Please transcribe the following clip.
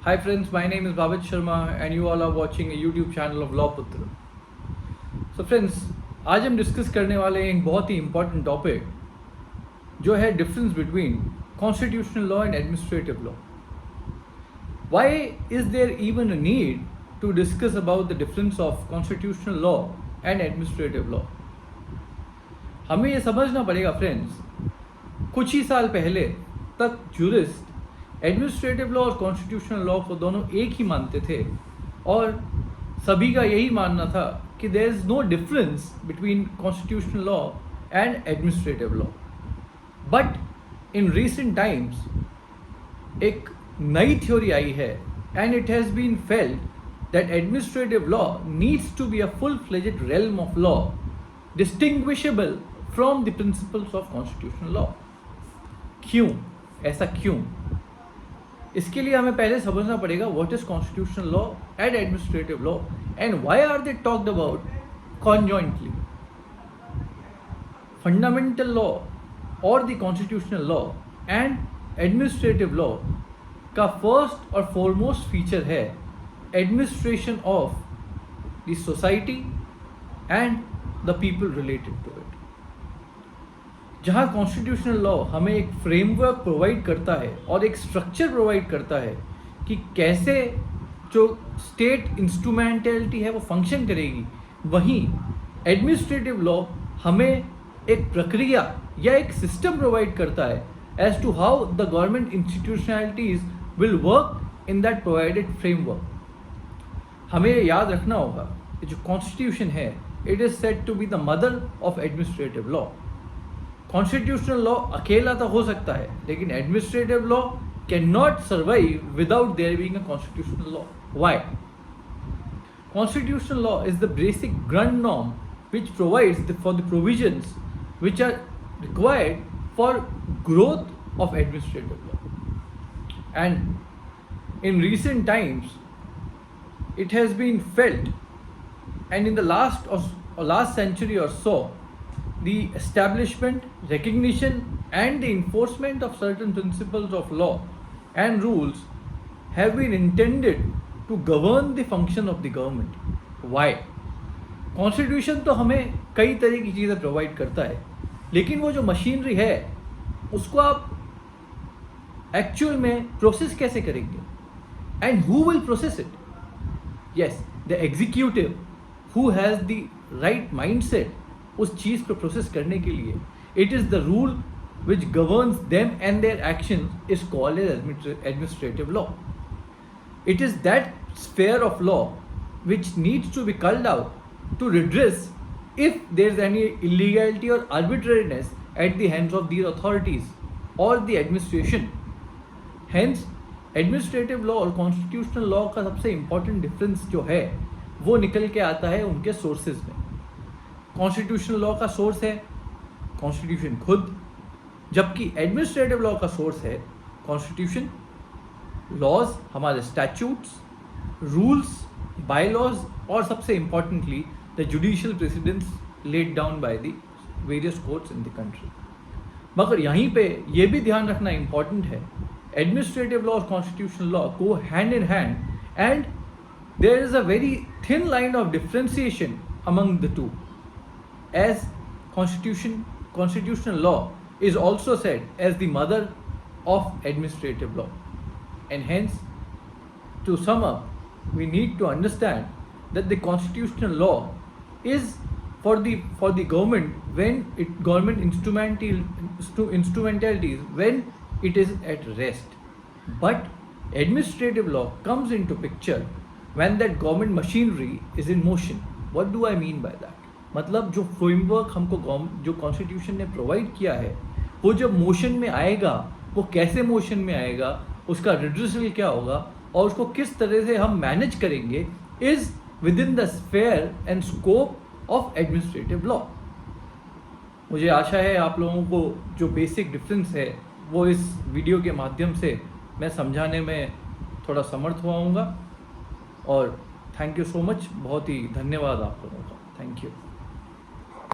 Hi friends, my name is Bhavit Sharma and you all are watching a YouTube channel of Law Putra. So friends, आज हम discuss करने वाले हैं एक बहुत ही इम्पॉर्टेंट टॉपिक जो है difference between constitutional law and administrative law. Why is there even a need to discuss about the difference of constitutional law and administrative law? हमें ये समझना पड़ेगा फ्रेंड्स, कुछ ही साल पहले तक जूरिस्ट एडमिनिस्ट्रेटिव लॉ और कॉन्स्टिट्यूशनल लॉ को दोनों एक ही मानते थे और सभी का यही मानना था कि there is no difference between constitutional law and administrative law. But in recent times एक नई थ्योरी आई है and it has been felt that administrative law needs to be a full fledged realm of law distinguishable from the principles of constitutional law. क्यों? ऐसा क्यों? इसके लिए हमें पहले समझना पड़ेगा what is constitutional law and administrative law and why are they talked about conjointly. Fundamental law और the constitutional law and administrative law का फर्स्ट और फॉरमोस्ट फीचर है administration of the society and the people related to it. जहाँ constitutional law हमें एक framework provide करता है और एक स्ट्रक्चर प्रोवाइड करता है कि कैसे जो स्टेट इंस्ट्रूमेंटलिटी है वो फंक्शन करेगी, वहीं एडमिनिस्ट्रेटिव लॉ हमें एक प्रक्रिया या एक सिस्टम प्रोवाइड करता है as to how the government institutionalities will work in that provided framework. हमें याद रखना होगा कि जो कॉन्स्टिट्यूशन है it is said to be the mother of administrative law. Constitutional law अकेला तो हो सकता है लेकिन administrative law can not survive without there being a constitutional law. Why? Constitutional law is the basic ground norm which provides for the provisions which are required for growth of administrative law. And in recent times it has been felt, and in the last century or so, the establishment, recognition and the enforcement of certain principles of law and rules have been intended to govern the function of the government. Why? Constitution तो हमें कई तरह की चीज़ें provide करता है, लेकिन वो जो मशीनरी है उसको आप एक्चुअल में प्रोसेस कैसे करेंगे? And who will process it? Yes, the executive who has the right mindset उस चीज़ को प्रोसेस करने के लिए. It is the rule which governs them and their action is called as administrative law. It is that sphere of law which needs to be called out to redress if there is any illegality or arbitrariness at the hands of these authorities or the administration. Hence, administrative law और constitutional law का सबसे important difference जो है वो निकल के आता है उनके sources में. constitutional law का source है constitution खुद, जबकि administrative law का source है constitution, laws हमारे statutes, rules, bylaws और सबसे importantly the judicial precedents laid down by the various courts in the country. मगर यहीं पे ये भी ध्यान रखना important है, administrative law और constitutional law go hand in hand and there is a very thin line of differentiation among the two, as constitutional law is also said as the mother of administrative law. And hence, to sum up, we need to understand that the constitutional law is for the government when government instrumentalities when it is at rest. But administrative law comes into picture when that government machinery is in motion. What do I mean by that? मतलब जो framework हमको जो constitution ने provide किया है वो जब motion में आएगा, वो कैसे मोशन में आएगा, उसका रिड्रेसल क्या होगा और उसको किस तरह से हम मैनेज करेंगे is with in the sphere and scope of administrative law. मुझे आशा है आप लोगों को जो बेसिक डिफरेंस है वो इस वीडियो के माध्यम से मैं समझाने में थोड़ा समर्थ हुआ हूँगा. और थैंक यू सो मच, बहुत ही धन्यवाद आप लोगों का. Thank you.